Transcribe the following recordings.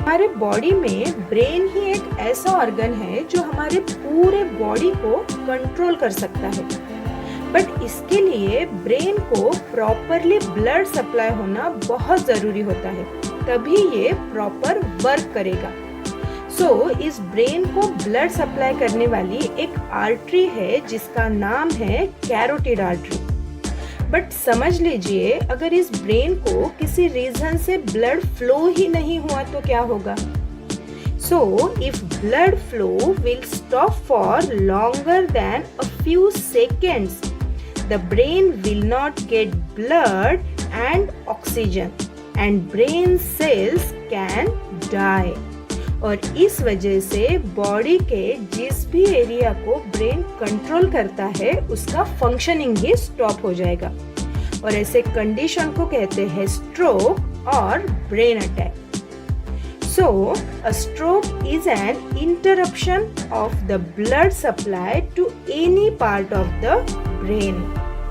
हमारे बॉडी में ब्रेन ही एक ऐसा ऑर्गन है जो हमारे पूरे बॉडी को कंट्रोल कर सकता है। बट इसके लिए ब्रेन को प्रॉपरली ब्लड सप्लाई होना बहुत ज़रूरी होता है, तभी ये प्रॉपर वर्क करेगा। इस ब्रेन को ब्लड सप्लाई करने वाली एक आर्टरी है जिसका नाम है कैरोटिड आर्टरी। बट समझ लीजिए, अगर इस ब्रेन को किसी रीजन से ब्लड फ्लो ही नहीं हुआ तो क्या होगा? If blood flow will stop for longer than a few seconds, the brain will not get blood and oxygen and brain cells can die. और इस वजह से बॉडी के जिस भी एरिया को ब्रेन कंट्रोल करता है उसका फंक्शनिंग ही स्टॉप हो जाएगा, और ऐसे कंडीशन को कहते हैं स्ट्रोक और brain attack. A stroke is an interruption of the blood supply to any part of the brain.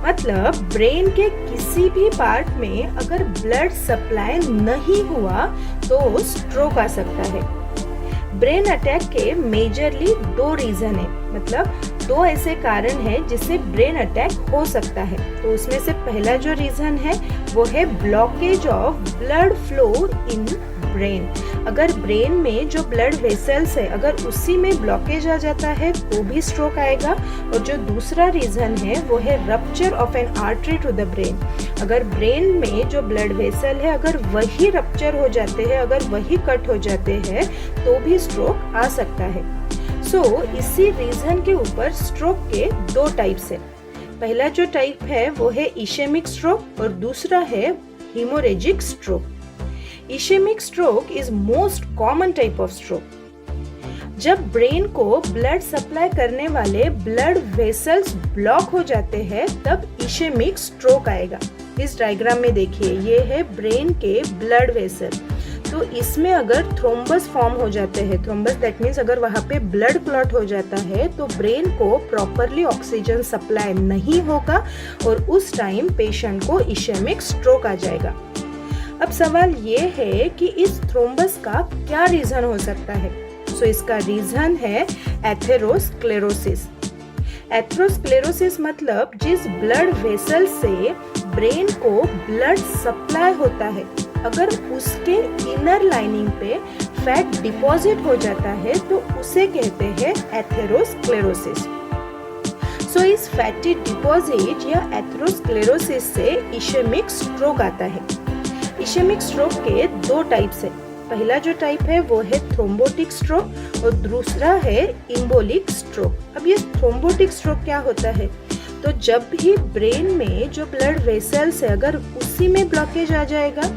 मतलब ब्रेन के किसी भी पार्ट में अगर ब्लड सप्लाई नहीं हुआ तो स्ट्रोक आ सकता है। ब्रेन अटैक के मेजरली 2 रीजन है, मतलब 2 ऐसे कारण हैं जिससे ब्रेन अटैक हो सकता है। तो उसमें से पहला जो रीजन है वो है blockage of blood flow in brain. अगर ब्रेन में जो ब्लड वेसल्स है अगर उसी में ब्लॉकेज आ जाता है तो भी स्ट्रोक आएगा। और जो दूसरा रीजन है वो है rupture of an artery to the brain. अगर ब्रेन में जो ब्लड वेसल है अगर वही रप्चर हो जाते हैं, अगर वही कट हो जाते हैं तो भी स्ट्रोक आ सकता है। इसी रीजन के ऊपर स्ट्रोक के 2 टाइप्स है। पहला जो टाइप है वो है इशेमिक स्ट्रोक और दूसरा है haemorrhagic stroke. Ischaemic stroke is most common type of stroke. जब ब्रेन को ब्लड सप्लाई करने वाले ब्लड वेसल्स ब्लॉक हो जाते हैं तब इशेमिक स्ट्रोक आएगा। इस डायग्राम में देखिए, ये है ब्रेन के ब्लड वेसल। तो इसमें अगर थ्रोम्बस फॉर्म हो जाते हैं, थ्रोम्बस दैट मीन्स अगर वहाँ पे ब्लड क्लॉट हो जाता है तो ब्रेन को प्रॉपरली ऑक्सीजन सप्लाई नहीं होगा और उस टाइम पेशेंट को इशेमिक स्ट्रोक आ जाएगा। अब सवाल ये है कि इस थ्रोम्बस का क्या रीजन हो सकता है? इसका रीजन है एथेरोस्क्लेरोसिस। एथेरोस्क्लेरोसिस मतलब जिस ब्लड वेसल से ब्रेन को ब्लड सप्लाई होता है अगर उसके इनर लाइनिंग पे फैट डिपॉजिट हो जाता है तो उसे कहते हैं एथेरोस्क्लेरोसिस। इस फैटी डिपॉजिट या एथेरोस्क्लेरोसिस से इशेमिक स्ट्रोक आता है। इशेमिक स्ट्रोक के 2 टाइप्स है। पहला जो टाइप है वो है थ्रोम्बोटिक स्ट्रोक और दूसरा है इम्बोलिक स्ट्रोक। अब ये थ्रोम्बोटिक स्ट्रोक क्या होता है? तो जब भी ब्रेन में जो ब्लड वेसल्स है अगर उसी में ब्लॉकेज आ जाएगा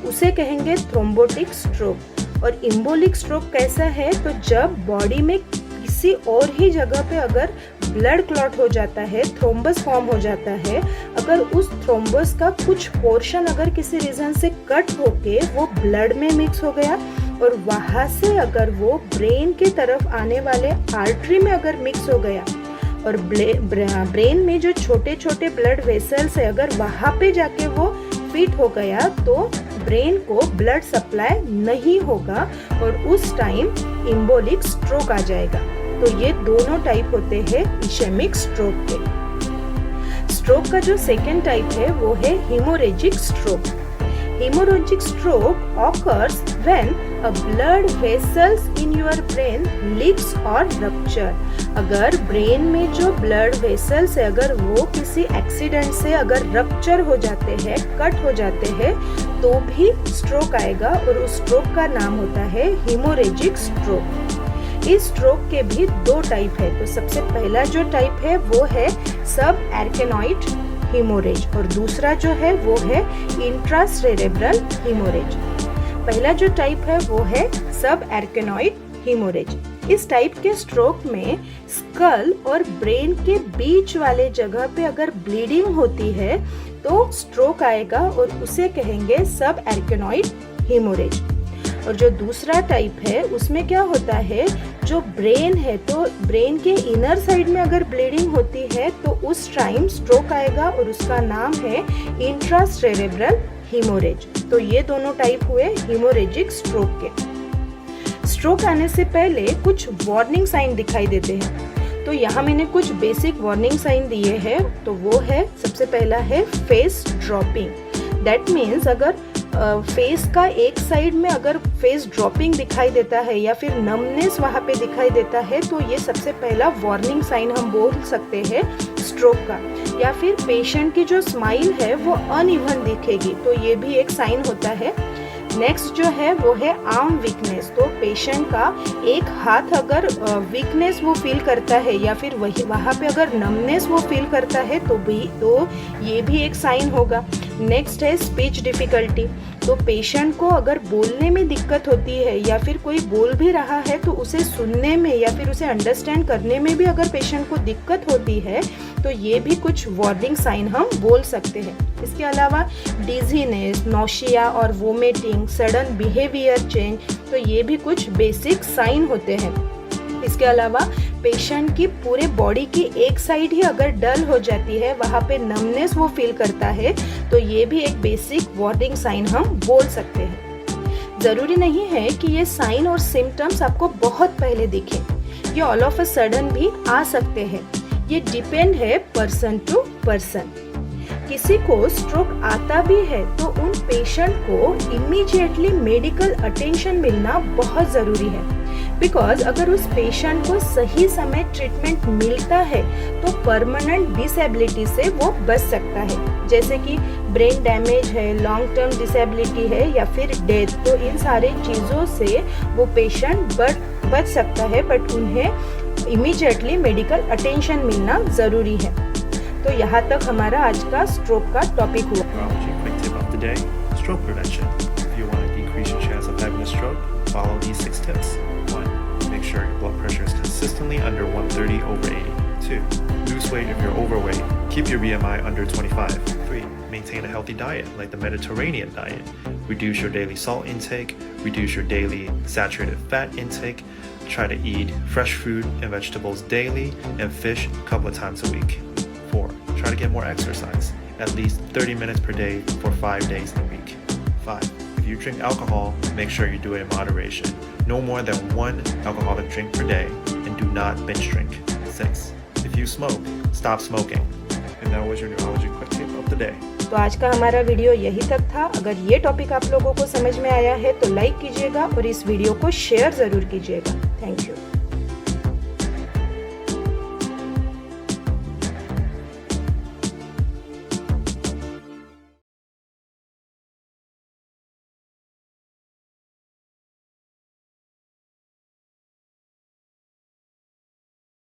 उसे कहेंगे थ्रोम्बोटिक स्ट्रोक। और इम्बोलिक स्ट्रोक कैसा है? तो जब बॉडी में किसी और ही जगह पे अगर ब्लड क्लॉट हो जाता है, थ्रोम्बस फॉर्म हो जाता है, अगर उस थ्रोम्बस का कुछ पोर्शन अगर किसी रीजन से कट होके वो ब्लड में मिक्स हो गया और वहाँ से अगर वो ब्रेन के तरफ आने वाले आर्टरी में अगर मिक्स हो गया और ब्रेन में जो छोटे छोटे ब्लड वेसल्स है अगर वहाँ पे जाके वो फिट हो गया तो ब्रेन को ब्लड सप्लाई नहीं होगा और उस टाइम इम्बोलिक स्ट्रोक आ जाएगा। तो ये दोनों टाइप होते हैं इशेमिक स्ट्रोक के। स्ट्रोक का जो सेकेंड टाइप है वो है haemorrhagic stroke. Hemorrhagic stroke occurs when a blood vessels in your brain leaks or rupture. अगर ब्रेन में जो ब्लड वेसल्स है अगर वो किसी एक्सीडेंट से अगर रप्चर हो जाते हैं, कट हो जाते हैं तो भी स्ट्रोक आएगा और उस स्ट्रोक का नाम होता है हीमोरेजिक स्ट्रोक। इस स्ट्रोक के भी 2 टाइप है। तो सबसे पहला जो टाइप है वो है सब एर्केनॉइड हीमोरेज और दूसरा जो है वो है इंट्रासेरेब्रल हीमोरेज। पहला जो टाइप है वो है सब एर्केनॉइड हीमोरेज। इस टाइप के स्ट्रोक में स्कल और ब्रेन के बीच वाले जगह पे अगर ब्लीडिंग होती है तो स्ट्रोक आएगा और उसे कहेंगे सब एर्केनॉइड हीमोरेज। और जो दूसरा टाइप है उसमें क्या होता है, जो ब्रेन है तो ब्रेन के इनर साइड में अगर ब्लीडिंग होती है तो उस टाइम स्ट्रोक आएगा और उसका नाम है इंट्रासेरेब्रल हीमोरेज। तो ये दोनों टाइप हुए हीमोरेजिक स्ट्रोक के। स्ट्रोक आने से पहले कुछ वार्निंग साइन दिखाई देते हैं। तो यहाँ मैंने कुछ बेसिक वार्निंग साइन दिए हैं। तो वो है, सबसे पहला है फेस ड्रॉपिंग। दैट मीन्स अगर फेस का एक साइड में अगर फेस ड्रॉपिंग दिखाई देता है या फिर नमनेस वहाँ पे दिखाई देता है, तो ये सबसे पहला वार्निंग साइन हम बोल सकते हैं स्ट्रोक का। या फिर पेशेंट की जो स्माइल है वो अनइवन दिखेगी, तो ये भी एक साइन होता है। नेक्स्ट जो है वो है आर्म वीकनेस। तो पेशेंट का एक हाथ अगर वीकनेस वो फील करता है या फिर वही वहाँ पे अगर नमनेस वो फील करता है तो ये भी एक साइन होगा। नेक्स्ट है स्पीच डिफ़िकल्टी। तो पेशेंट को अगर बोलने में दिक्कत होती है या फिर कोई बोल भी रहा है तो उसे सुनने में या फिर उसे अंडरस्टैंड करने में भी अगर पेशेंट को दिक्कत होती है, तो ये भी कुछ वार्निंग साइन हम बोल सकते हैं। इसके अलावा डिजीनेस, नौशिया और वोमिटिंग, सडन बिहेवियर चेंज, तो ये भी कुछ बेसिक साइन होते हैं। इसके अलावा पेशेंट की पूरे बॉडी की एक साइड ही अगर डल हो जाती है, वहाँ पे नमनेस वो फील करता है, तो ये भी एक बेसिक वार्निंग साइन हम बोल सकते हैं। ज़रूरी नहीं है कि ये साइन और सिम्टम्स आपको बहुत पहले दिखें, ये ऑल ऑफ अ सडन भी आ सकते हैं। ये डिपेंड है पर्सन टू पर्सन। किसी को स्ट्रोक आता भी है तो उन पेशेंट को इमीडिएटली मेडिकल अटेंशन मिलना बहुत ज़रूरी है। बिकॉज अगर उस पेशेंट को सही समय ट्रीटमेंट मिलता है तो परमानेंट डिसेबिलिटी से वो बच सकता है, जैसे कि ब्रेन डैमेज है, लॉन्ग टर्म डिसेबिलिटी है या फिर डेथ। तो इन सारे चीज़ों से वो पेशेंट बच सकता है, बट उन्हें इमीडिएटली मेडिकल अटेंशन मिलना ज़रूरी है। तो यहाँ तक हमारा आज का स्ट्रोक का टॉपिक हुआ। Follow these 6 tips. 1. Make sure your blood pressure is consistently under 130/80. 2. Lose weight if you're overweight. Keep your BMI under 25. 3. Maintain a healthy diet like the Mediterranean diet. Reduce your daily salt intake. Reduce your daily saturated fat intake. Try to eat fresh fruit and vegetables daily and fish a couple of times a week. 4. Try to get more exercise, at least 30 minutes per day for 5 days a week. 5. If you drink alcohol, make sure you do it in moderation. No more than 1 alcoholic drink per day, and do not binge drink. 6. If you smoke, stop smoking. And that was your neurology quick tip of the day. तो आज का हमारा video यही तक था। अगर ये topic आप लोगों को समझ में आया है तो लाइक कीजिएगा और इस वीडियो को शेयर ज़रूर कीजिएगा। Thank you.